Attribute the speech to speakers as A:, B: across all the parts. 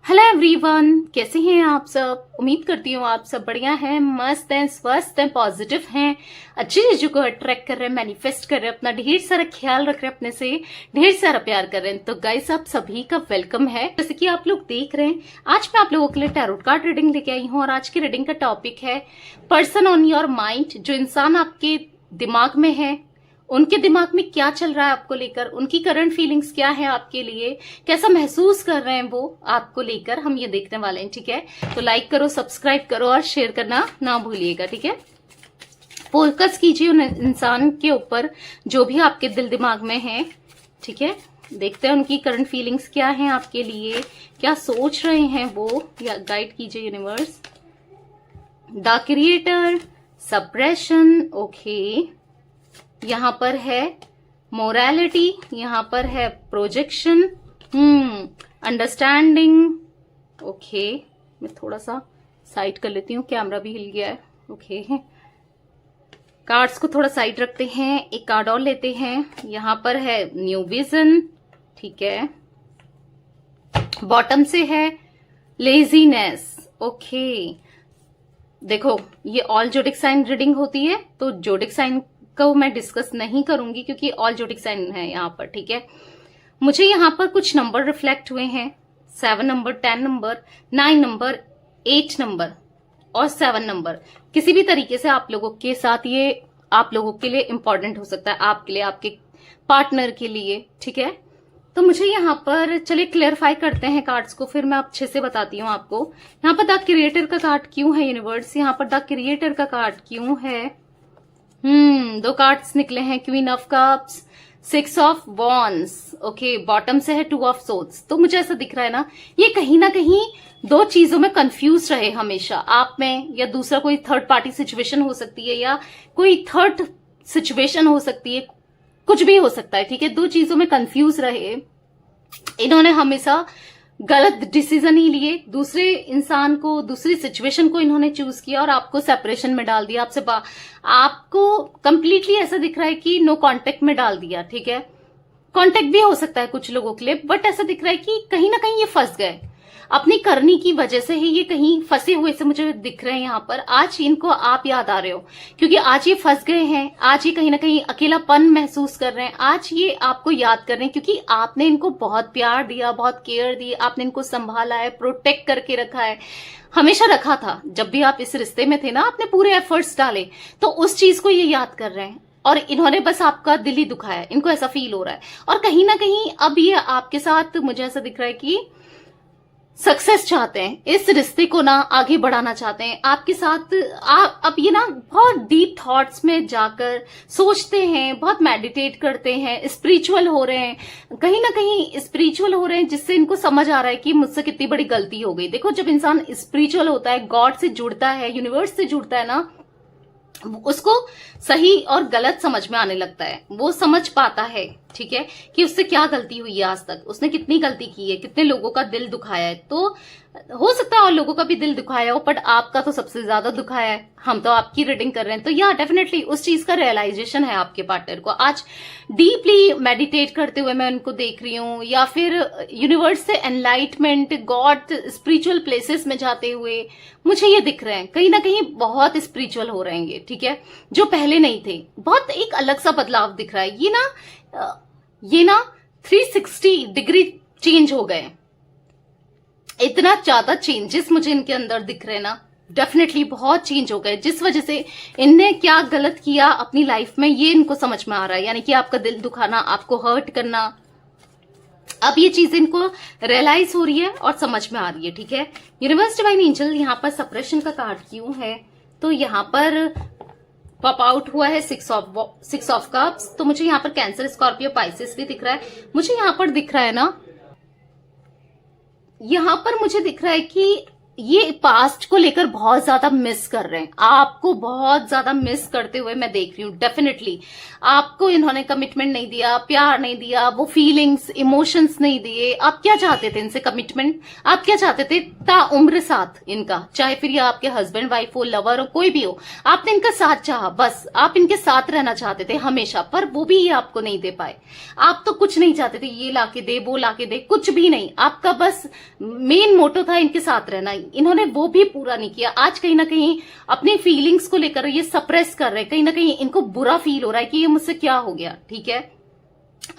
A: Hello everyone, कैसे हैं आप सब। उम्मीद करती हूँ आप सब बढ़िया हैं, मस्त हैं, स्वस्थ हैं, पॉजिटिव हैं, अच्छी चीजों को अट्रैक्ट कर रहे हैं, मैनिफेस्ट कर रहे हैं, अपना ढेर सारा ख्याल रख रहे हैं, अपने से ढेर सारा प्यार कर रहे हैं। तो गाइस, आप सभी का वेलकम है। जैसे कि आप लोग देख रहे हैं, आज मैं आप लोगों के लिए टैरोट कार्ड रीडिंग लेके आई हूँ और आज की रीडिंग का टॉपिक है पर्सन ऑन योर माइंड। जो इंसान आपके दिमाग में है, उनके दिमाग में क्या चल रहा है आपको लेकर, उनकी करंट फीलिंग्स क्या है आपके लिए, कैसा महसूस कर रहे हैं वो आपको लेकर, हम ये देखने वाले हैं। ठीक है, तो लाइक करो, सब्सक्राइब करो और शेयर करना ना भूलिएगा। ठीक है, फोकस कीजिए उन इंसान के ऊपर जो भी आपके दिल दिमाग में है। ठीक है, देखते हैं उनकी करंट फीलिंग्स क्या है आपके लिए, क्या सोच रहे हैं वो, या गाइड कीजिए universe. The creator, suppression, okay, यहाँ पर है मोरालिटी, यहाँ पर है प्रोजेक्शन, अंडरस्टैंडिंग, ओके। मैं थोड़ा सा साइड कर लेती हूँ, कैमरा भी हिल गया है। ओके, कार्ड्स को थोड़ा साइड रखते हैं, एक कार्ड और लेते हैं। यहाँ पर है न्यू विजन, ठीक है। बॉटम से है लेजीनेस, ओके। देखो, ये ऑल जोडिक साइन रीडिंग होती है, तो जोडिक साइन को मैं डिस्कस नहीं करूंगी क्योंकि ऑल जोडिक साइन है यहाँ पर। ठीक है, मुझे यहाँ पर कुछ नंबर रिफ्लेक्ट हुए हैं, 7 नंबर, 10 नंबर, 9 नंबर, 8 नंबर और 7 नंबर। किसी भी तरीके से आप लोगों के साथ ये आप लोगों के लिए इंपॉर्टेंट हो सकता है, आपके लिए, आपके पार्टनर के लिए। ठीक है, तो मुझे यहाँ पर, चलिए क्लियरफाई करते हैं कार्ड्स को, फिर मैं अच्छे से बताती हूँ आपको। यहाँ पर द क्रिएटर का कार्ड क्यों है यूनिवर्स, यहाँ पर द क्रिएटर का कार्ड क्यों है। दो कार्ड्स निकले हैं, queen of cups, 6 of wands, okay. Bottom से है 2 ऑफ सोर्ड्स। तो मुझे ऐसा दिख रहा है ना, ये कहीं ना कहीं दो चीजों में कंफ्यूज रहे हमेशा, आप में या दूसरा कोई थर्ड पार्टी सिचुएशन हो सकती है, या कोई थर्ड सिचुएशन हो सकती है, कुछ भी हो सकता है। ठीक है, दो चीजों में कंफ्यूज रहे, इन्होंने हमेशा गलत डिसीजन ही लिए, दूसरे इंसान को, दूसरी सिचुएशन को इन्होंने चूज किया और आपको सेपरेशन में डाल दिया, आपको कंप्लीटली ऐसा दिख रहा है कि नो कांटेक्ट में डाल दिया। ठीक है, कांटेक्ट भी हो सकता है कुछ लोगों के लिए, बट ऐसा दिख रहा है कि कहीं ना कहीं ये फंस गए, अपनी करनी की वजह से ही ये कहीं फंसे हुए से मुझे दिख रहे हैं यहाँ पर। आज इनको आप याद आ रहे हो क्योंकि आज ये फंस गए हैं, आज ये कहीं ना कहीं अकेलापन महसूस कर रहे हैं, आज ये आपको याद कर रहे हैं क्योंकि आपने इनको बहुत प्यार दिया, बहुत केयर दी, आपने इनको संभाला है, प्रोटेक्ट करके रखा है, हमेशा रखा था। जब भी आप इस रिश्ते में थे ना, आपने पूरे एफर्ट्स डाले, तो उस चीज को ये याद कर रहे हैं और इन्होंने बस आपका दिल ही दुखाया, इनको ऐसा फील हो रहा है। और कहीं ना कहीं अब ये आपके साथ, मुझे ऐसा दिख रहा है कि सक्सेस चाहते हैं, इस रिश्ते को ना आगे बढ़ाना चाहते हैं आपके साथ। अब ये ना बहुत डीप थॉट्स में जाकर सोचते हैं, बहुत मेडिटेट करते हैं, स्पिरिचुअल हो रहे हैं, कहीं ना कहीं स्पिरिचुअल हो रहे हैं, जिससे इनको समझ आ रहा है कि मुझसे कितनी बड़ी गलती हो गई। देखो, जब इंसान स्पिरिचुअल होता है, गॉड से जुड़ता है, यूनिवर्स से जुड़ता है ना, उसको सही और गलत समझ में आने लगता है, वो समझ पाता है। ठीक है, कि उससे क्या गलती हुई है, आज तक उसने कितनी गलती की है, कितने लोगों का दिल दुखाया है। तो हो सकता है और लोगों का भी दिल दुखाया हो, बट आपका तो सबसे ज्यादा दुखाया है। हम तो आपकी रीडिंग कर रहे हैं, तो या डेफिनेटली उस चीज का रियलाइजेशन है आपके पार्टनर को। आज डीपली मेडिटेट करते हुए मैं उनको देख रही हूँ, या फिर यूनिवर्स से एनलाइटमेंट, गॉड, स्पिरिचुअल प्लेसेस में जाते हुए मुझे ये दिख रहे हैं, कहीं ना कहीं बहुत स्पिरिचुअल हो रहेंगे। ठीक है, जो पहले नहीं थे, बहुत एक अलग सा बदलाव दिख रहा है। ये ना 360 डिग्री चेंज हो गए, इतना ज्यादा चेंजेस मुझे इनके अंदर दिख रहे हैं ना, डेफिनेटली बहुत चेंज हो गए, जिस वजह से इनने क्या गलत किया अपनी लाइफ में ये इनको समझ में आ रहा है। यानी कि आपका दिल दुखाना, आपको हर्ट करना, अब ये चीज इनको रियलाइज हो रही है और समझ में आ रही है। ठीक है, यूनिवर्स डिवाइन एंजल, यहाँ पर सप्रेशन का कार्ड क्यों है, तो यहाँ पर पॉप आउट हुआ है 6 ऑफ कप्स। तो मुझे यहाँ पर कैंसर, स्कॉर्पियो, पाइसेस भी दिख रहा है। मुझे यहाँ पर दिख रहा है ना, यहाँ पर मुझे दिख रहा है कि ये पास्ट को लेकर बहुत ज्यादा मिस कर रहे हैं, आपको बहुत ज्यादा मिस करते हुए मैं देख रही हूँ। डेफिनेटली आपको इन्होंने कमिटमेंट नहीं दिया, प्यार नहीं दिया, वो फीलिंग्स इमोशंस नहीं दिए। आप क्या चाहते थे इनसे? कमिटमेंट। आप क्या चाहते थे? ताउम्र साथ इनका, चाहे फिर ये आपके हस्बैंड वाइफ हो, लवर हो, कोई भी हो, आपने इनका साथ चाहा, बस आप इनके साथ रहना चाहते थे हमेशा, पर वो भी ये आपको नहीं दे पाए। आप तो कुछ नहीं चाहते थे, ये लाके दे, वो लाके दे, कुछ भी नहीं। आपका बस मेन मोटो था इनके साथ रहना, इन्होंने वो भी पूरा नहीं किया। आज कहीं ना कहीं अपनी फीलिंग्स को लेकर ये सप्रेस कर रहे हैं, कहीं ना कहीं इनको बुरा फील हो रहा है कि ये मुझसे क्या हो गया। ठीक है,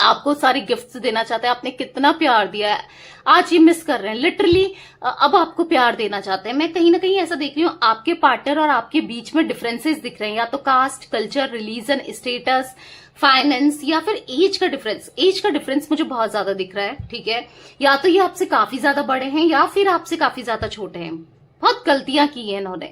A: आपको सारी गिफ्ट्स देना चाहते हैं, आपने कितना प्यार दिया है, आज ये मिस कर रहे हैं लिटरली। अब आपको प्यार देना चाहते हैं। मैं कहीं ना कहीं ऐसा देख रही हूँ, आपके पार्टनर और आपके बीच में डिफरेंसेस दिख रहे हैं, या तो caste, culture, religion, status, finance, या फिर एज का डिफरेंस। एज का डिफरेंस मुझे बहुत ज्यादा दिख रहा है। ठीक है, या तो ये आपसे काफी ज्यादा बड़े हैं या फिर आपसे काफी ज्यादा छोटे हैं। बहुत गलतियां की है इन्होंने,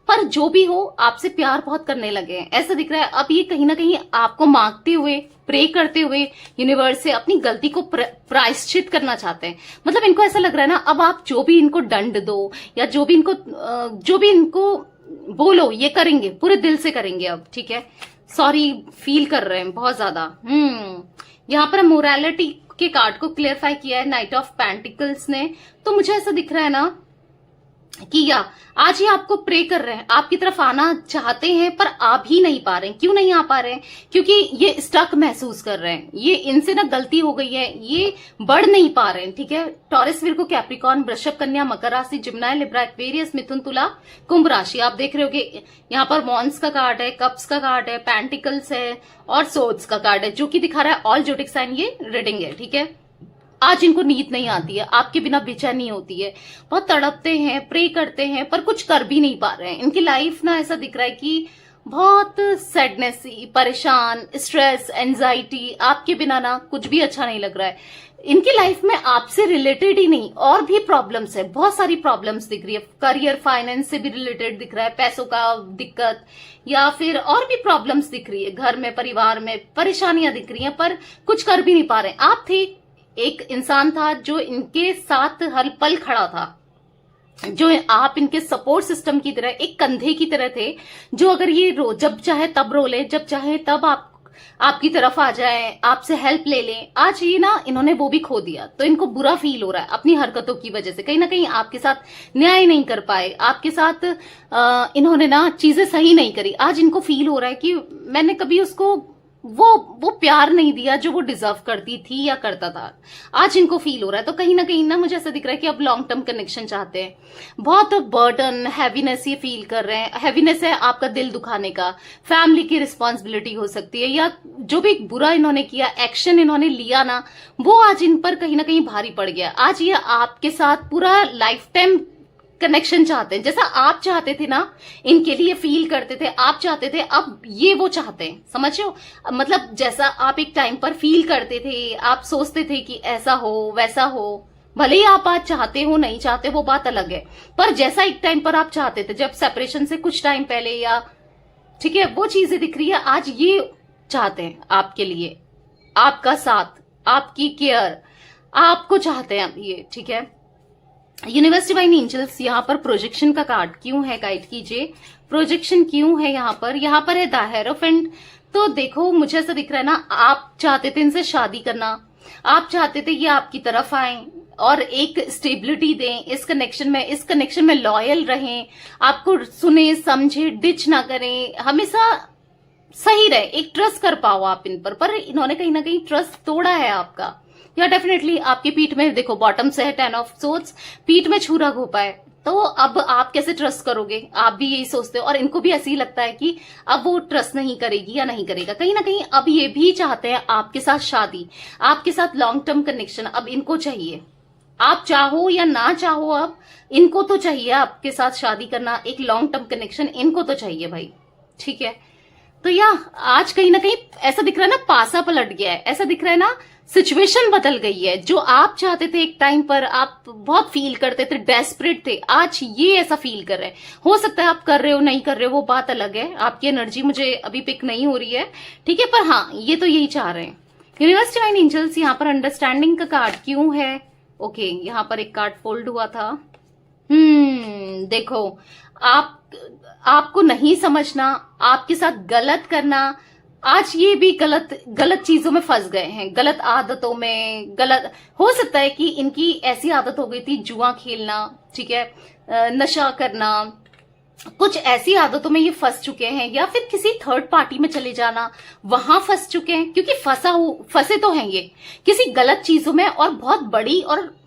A: पर जो भी हो आपसे प्यार बहुत करने लगे हैं ऐसा दिख रहा है। अब ये कहीं ना कहीं आपको मांगते हुए, प्रे करते हुए यूनिवर्स से अपनी गलती को प्रायश्चित करना चाहते हैं। मतलब इनको ऐसा लग रहा है ना, अब आप जो भी इनको दंड दो या जो भी इनको बोलो, ये करेंगे, पूरे दिल से करेंगे अब। ठीक है, सॉरी फील कर रहे हैं बहुत ज्यादा। यहाँ पर मोरालिटी के कार्ड को क्लियरफाई किया है नाइट ऑफ पेंटिकल्स ने। तो मुझे ऐसा दिख रहा है ना कि या आज ही आपको प्रे कर रहे हैं, आपकी तरफ आना चाहते हैं, पर आ भी नहीं पा रहे हैं। क्यों नहीं आ पा रहे हैं? क्योंकि ये स्टक महसूस कर रहे हैं, ये इनसे ना गलती हो गई है, ये बढ़ नहीं पा रहे हैं। ठीक है, टॉरस, विर्गो, कैप्रिकॉर्न, वृषभ, कन्या, मकर राशि, जिम्नाय, लिब्रा, एक्वेरियस, मिथुन, तुला, कुंभ राशि। आप देख रहे हो यहाँ पर वॉन्ड्स का कार्ड है, कप्स का कार्ड है, पेंटिकल्स है और सोर्ड्स का कार्ड है, जो कि दिखा रहा है ऑल जोडिक साइन ये रीडिंग है। ठीक है, आज इनको नींद नहीं आती है, आपके बिना बेचैनी होती है, बहुत तड़पते हैं, प्रे करते हैं, पर कुछ कर भी नहीं पा रहे हैं। इनकी लाइफ ना ऐसा दिख रहा है कि बहुत सैडनेस, परेशान, स्ट्रेस, एंजाइटी, आपके बिना ना कुछ भी अच्छा नहीं लग रहा है। इनकी लाइफ में आपसे रिलेटेड ही नहीं और भी प्रॉब्लम्स है, बहुत सारी प्रॉब्लम्स दिख रही है। करियर, फाइनेंस से भी रिलेटेड दिख रहा है, पैसों का दिक्कत, या फिर और भी प्रॉब्लम्स दिख रही है, घर में, परिवार में परेशानियां दिख रही हैं, पर कुछ कर भी नहीं पा रहे। आप थे, एक इंसान था जो इनके साथ हर पल खड़ा था, जो आप इनके सपोर्ट सिस्टम की तरह, एक कंधे की तरह थे, जो अगर ये जब चाहे तब रो ले, जब चाहे तब आपकी तरफ आ जाए, आपसे हेल्प ले लें। आज ये ना इन्होंने वो भी खो दिया, तो इनको बुरा फील हो रहा है अपनी हरकतों की वजह से। कहीं ना कहीं आपके साथ न्याय नहीं कर पाए, आपके साथ इन्होंने ना चीजें सही नहीं करी। आज इनको फील हो रहा है कि मैंने कभी उसको वो प्यार नहीं दिया जो वो डिजर्व करती थी या करता था। आज इनको फील हो रहा है। तो कहीं ना मुझे ऐसा दिख रहा है कि अब लॉन्ग टर्म कनेक्शन चाहते हैं। बहुत बर्डन, हैवीनेस ये फील कर रहे हैं। हैवीनेस है आपका दिल दुखाने का, फैमिली की रिस्पॉन्सिबिलिटी हो सकती है, या जो भी बुरा इन्होंने किया, एक्शन इन्होंने लिया ना, वो आज इन पर कहीं ना कहीं भारी पड़ गया। आज ये आपके साथ पूरा लाइफ टाइम कनेक्शन चाहते हैं, जैसा आप चाहते थे ना, इनके लिए फील करते थे, आप चाहते थे, अब ये वो चाहते हैं। समझ रहे हो? मतलब जैसा आप एक टाइम पर फील करते थे, आप सोचते थे कि ऐसा हो वैसा हो, भले ही आप आज चाहते हो नहीं चाहते वो बात अलग है, पर जैसा एक टाइम पर आप चाहते थे, जब सेपरेशन से कुछ टाइम पहले, या ठीक है, वो चीजें दिख रही है। आज ये चाहते हैं आपके लिए, आपका साथ, आपकी केयर, आपको चाहते हैं अब ये। ठीक है, यूनिवर्स, डिवाइन एंजल्स, यहाँ पर प्रोजेक्शन का कार्ड क्यों है, गाइड कीजिए। प्रोजेक्शन क्यों है यहाँ पर है द हेरोफेंट। तो देखो, मुझे ऐसा दिख रहा है ना, आप चाहते थे इनसे शादी करना, आप चाहते थे ये आपकी तरफ आए और एक स्टेबिलिटी दें इस कनेक्शन में लॉयल रहें, आपको सुने समझे, डिच ना करें, हमेशा सही रहे, एक ट्रस्ट कर पाओ आप इन पर इन्होंने कहीं ना कहीं ट्रस्ट तोड़ा है आपका। या डेफिनेटली आपकी पीठ में देखो बॉटम से है 10 ऑफ सोर्ड्स, पीठ में छुरा घोपा है, तो अब आप कैसे ट्रस्ट करोगे? आप भी यही सोचते हो और इनको भी ऐसे ही लगता है कि अब वो ट्रस्ट नहीं करेगी या नहीं करेगा। कहीं ना कहीं अब ये भी चाहते हैं आपके साथ शादी, आपके साथ लॉन्ग टर्म कनेक्शन अब इनको चाहिए। आप चाहो या ना चाहो, अब इनको तो चाहिए आपके साथ शादी करना, एक लॉन्ग टर्म कनेक्शन इनको तो चाहिए भाई। ठीक है, तो या आज कहीं ना कहीं ऐसा दिख रहा है ना, पासा पलट गया है, ऐसा दिख रहा है ना, सिचुएशन बदल गई है। जो आप चाहते थे एक टाइम पर, आप बहुत फील करते थे, डेस्परेट थे, आज ये ऐसा फील कर रहे हैं। हो सकता है आप कर रहे हो नहीं कर रहे हो वो बात अलग है, आपकी एनर्जी मुझे अभी पिक नहीं हो रही है। ठीक है, पर हाँ ये तो यही चाह रहे हैं। यूनिवर्स, डिवाइन एंजल्स, यहाँ पर अंडरस्टैंडिंग का कार्ड क्यों है? ओके, यहाँ पर एक कार्ड फोल्ड हुआ था, देखो, आप आपको नहीं समझना, आपके साथ गलत करना, आज ये भी गलत गलत चीजों में फंस गए हैं, गलत आदतों में। गलत हो सकता है कि इनकी ऐसी आदत हो गई थी जुआ खेलना, ठीक है, नशा करना, कुछ ऐसी आदतों में ये फंस चुके हैं, या फिर किसी थर्ड पार्टी में चले जाना, वहां फंस चुके हैं। क्योंकि फंसे तो हैं ये किसी गलत चीजों में, और बहुत बड़ी और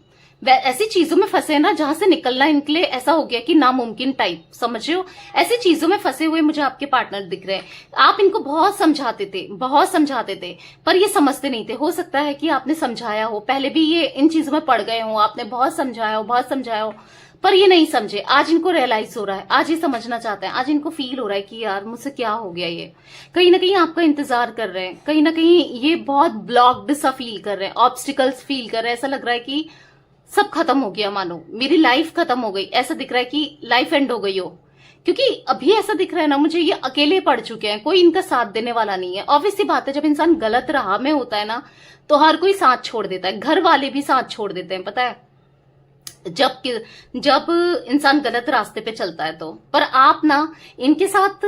A: ऐसी चीजों में फंसे ना जहां से निकलना इनके लिए ऐसा हो गया कि नामुमकिन टाइप, समझ रहे हो? ऐसी चीजों में फंसे हुए मुझे आपके पार्टनर दिख रहे हैं। आप इनको बहुत समझाते थे, पर ये समझते नहीं थे। हो सकता है कि आपने समझाया हो, पहले भी ये इन चीजों में पड़ गए हो, आपने बहुत समझाया हो, पर ये नहीं समझे। आज इनको रियलाइज हो रहा है, आज ये समझना चाहते हैं, आज इनको फील हो रहा है कि यार मुझसे क्या हो गया। ये कहीं ना कहीं आपका इंतजार कर रहे हैं, कहीं ना कहीं ये बहुत ब्लॉक्ड सा फील कर रहे हैं, ऑब्स्टिकल्स फील कर रहे हैं। ऐसा लग रहा है कि सब खत्म हो गया, मानो मेरी लाइफ खत्म हो गई, ऐसा दिख रहा है कि लाइफ एंड हो गई हो। क्योंकि अभी ऐसा दिख रहा है ना मुझे, ये अकेले पड़ चुके हैं, कोई इनका साथ देने वाला नहीं है। ऑब्वियस सी बात है, जब इंसान गलत राह में होता है ना तो हर कोई साथ छोड़ देता है, घर वाले भी साथ छोड़ देते हैं, पता है, जब इंसान गलत रास्ते पे चलता है तो। पर आप ना इनके साथ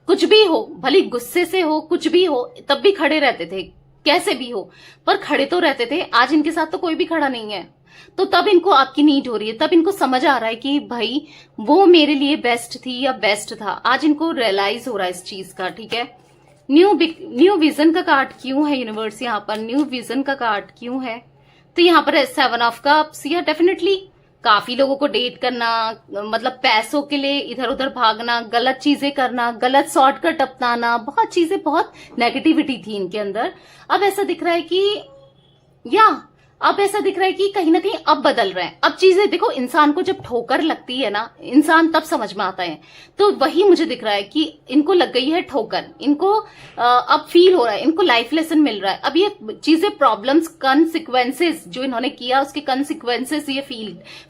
A: कुछ भी हो, भले गुस्से से हो, कुछ भी हो, तब भी खड़े रहते थे, कैसे भी हो, पर खड़े तो रहते थे। आज इनके साथ तो कोई भी खड़ा नहीं है, तो तब इनको आपकी नीड हो रही है, तब इनको समझ आ रहा है कि भाई वो मेरे लिए बेस्ट थी या बेस्ट था। आज इनको रियलाइज हो रहा है इस चीज का, ठीक है। न्यू विजन का कार्ड क्यों है यूनिवर्स यहाँ पर? न्यू विजन का कार्ड क्यों है? तो यहाँ पर 7 ऑफ कप्स, या डेफिनेटली काफी लोगों को डेट करना, मतलब पैसों के लिए इधर उधर भागना, गलत चीजें करना, गलत शॉर्टकट अपनाना, बहुत चीजें, बहुत नेगेटिविटी थी इनके अंदर। अब ऐसा दिख रहा है कि कहीं ना कहीं अब बदल रहे हैं। अब चीजें देखो, इंसान को जब ठोकर लगती है ना, इंसान तब समझ में आता है। तो वही मुझे दिख रहा है कि इनको लग गई है ठोकर, इनको अब फील हो रहा है, इनको लाइफ लेसन मिल रहा है। अब ये चीजें, प्रॉब्लम्स, कंसिक्वेंसेस जो इन्होंने किया उसके कंसिक्वेंसेस ये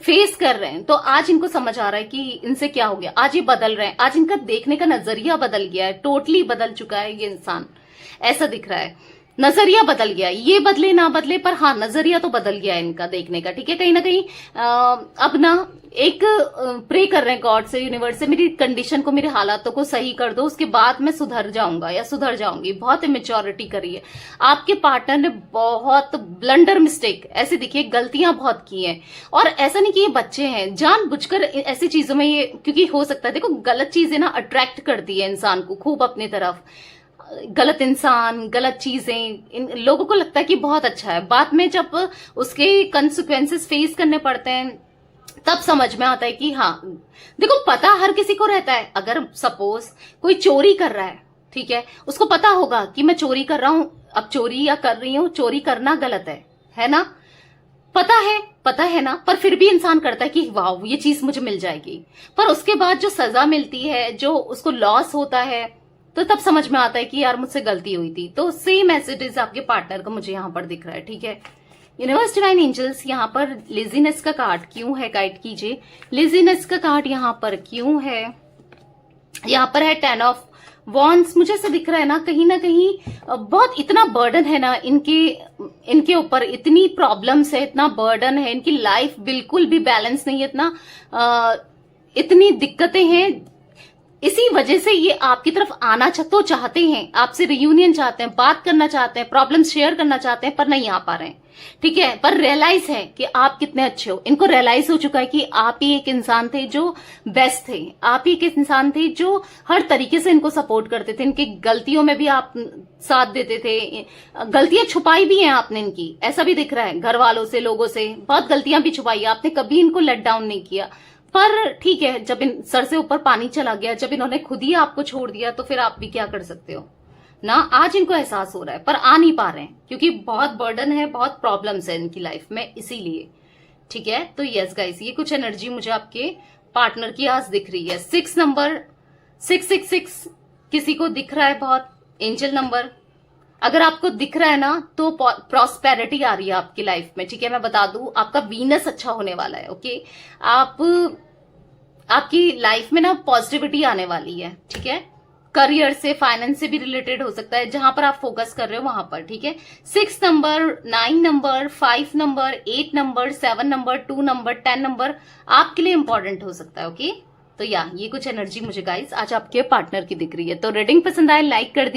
A: फेस कर रहे हैं। तो आज इनको समझ आ रहा है कि इनसे क्या हो गया। आज ये बदल रहे हैं, आज इनका देखने का नजरिया बदल गया है, टोटली बदल चुका है ये इंसान, ऐसा दिख रहा है। नजरिया बदल गया, ये बदले ना बदले, पर हाँ नजरिया तो बदल गया इनका देखने का, ठीक है। कहीं ना कहीं अब ना एक प्रे कर रहे हैं गॉड से, यूनिवर्स से, मेरी कंडीशन को, मेरे हालातों को सही कर दो, उसके बाद मैं सुधर जाऊंगा या सुधर जाऊंगी। बहुत इमेच्योरिटी करी है आपके पार्टनर ने, बहुत ब्लंडर मिस्टेक, ऐसे देखिए गलतियां बहुत की हैं। और ऐसा नहीं कि ये बच्चे हैं, जानबूझकर ऐसी चीजों में ये, क्योंकि हो सकता है देखो गलत चीजें ना अट्रैक्ट करती है इंसान को खूब अपनी तरफ। गलत इंसान, गलत चीजें, इन लोगों को लगता है कि बहुत अच्छा है, बाद में जब उसके कंसिक्वेंसेस फेस करने पड़ते हैं तब समझ में आता है कि हाँ देखो, पता हर किसी को रहता है। अगर सपोज कोई चोरी कर रहा है, ठीक है, उसको पता होगा कि मैं चोरी कर रहा हूं, अब चोरी या कर रही हूं, चोरी करना गलत है ना, पता है ना, पर फिर भी इंसान करता है कि वाह ये चीज मुझे मिल जाएगी। पर उसके बाद जो सजा मिलती है, जो उसको लॉस होता है, तो तब समझ में आता है कि यार मुझसे गलती हुई थी। तो सेम मैसेजेस आपके पार्टनर का मुझे यहाँ पर दिख रहा है, ठीक है। यूनिवर्स डिवाइन एंजल्स, यहाँ पर लेजीनेस का कार्ड क्यों है, गाइड कीजिए। लेजीनेस का कार्ड यहाँ पर क्यों है? यहाँ पर है 10 ऑफ वॉन्ड्स। मुझे ऐसा दिख रहा है ना कहीं बहुत इतना बर्डन है ना इनके ऊपर, इतनी प्रॉब्लम्स है, इतना बर्डन है, इनकी लाइफ बिल्कुल भी बैलेंस नहीं है, इतनी दिक्कतें हैं। इसी वजह से ये आपकी तरफ आना तो चाहते हैं, आपसे रियूनियन चाहते हैं, बात करना चाहते हैं, प्रॉब्लम शेयर करना चाहते हैं, पर नहीं आ पा रहे हैं, ठीक है। पर रियलाइज है कि आप कितने अच्छे हो, इनको रियलाइज हो चुका है कि आप ही एक इंसान थे जो बेस्ट थे, आप ही एक इंसान थे जो हर तरीके से इनको सपोर्ट करते थे, इनकी गलतियों में भी आप साथ देते थे। गलतियां छुपाई भी हैं आपने इनकी, ऐसा भी दिख रहा है, घर वालों से, लोगों से बहुत गलतियां भी छुपाई, आपने कभी इनको लेट डाउन नहीं किया। पर ठीक है, जब इन सर से ऊपर पानी चला गया, जब इन्होंने खुद ही आपको छोड़ दिया, तो फिर आप भी क्या कर सकते हो ना। आज इनको एहसास हो रहा है, पर आ नहीं पा रहे हैं क्योंकि बहुत बर्डन है, बहुत प्रॉब्लम्स है इनकी लाइफ में, इसीलिए, ठीक है। तो यस गाइस, ये कुछ एनर्जी मुझे आपके पार्टनर की आज दिख रही है। 6 नंबर 666 किसी को दिख रहा है, बहुत एंजल नंबर। अगर आपको दिख रहा है ना तो प्रॉस्पेरिटी आ रही है आपकी लाइफ में, ठीक है। मैं बता दूं, आपका वीनस अच्छा होने वाला है, ओके। आपकी लाइफ में ना पॉजिटिविटी आने वाली है, ठीक है। करियर से, फाइनेंस से भी रिलेटेड हो सकता है, जहां पर आप फोकस कर रहे हो वहां पर, ठीक है। 6 number, 9 number, 5 number, 8 number, 7 number, 2 number, 10 number आपके लिए इंपॉर्टेंट हो सकता है। ओके, तो ये कुछ एनर्जी मुझे गाइस आज आपके पार्टनर की दिख रही है। तो रीडिंग पसंद आए लाइक कर दीजिए।